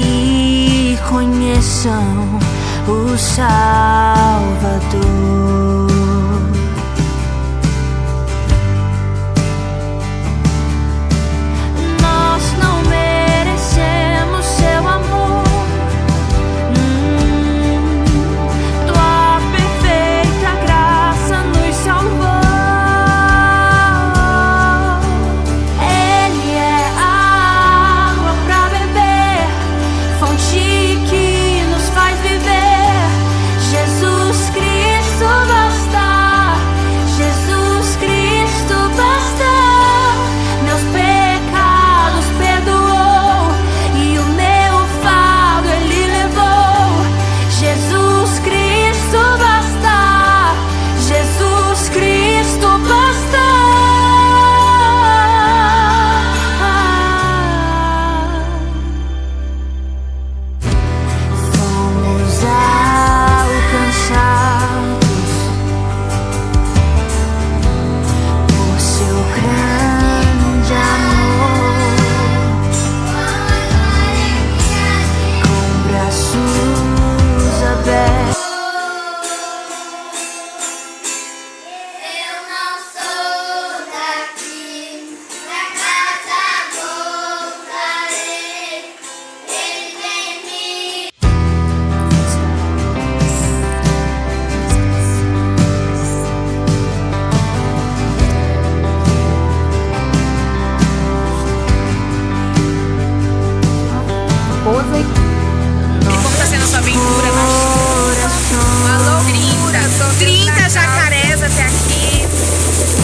que conheçam o Salvador. Nós não merecemos seu amor, tua perfeita graça nos salvou. Ele é a água pra beber, fonte que nos faz viver. Jesus Cristo basta, Jesus Cristo basta. Meus pecados perdoou e o meu fardo Ele levou. Jesus Cristo basta, Jesus Cristo basta. Fomos alcançados por seu grande amor, com braços abertos. Eu não sou daqui, pra casa voltarei. Ele vem me Como tá sendo a sua aventura na chuva? Uma loucura, são 30 jacarés até aqui.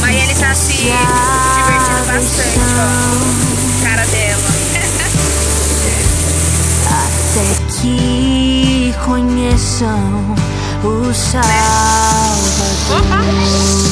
Mas ele tá se divertindo bastante, ó. Cara dela. Até que conheçam o Salvador. Opa!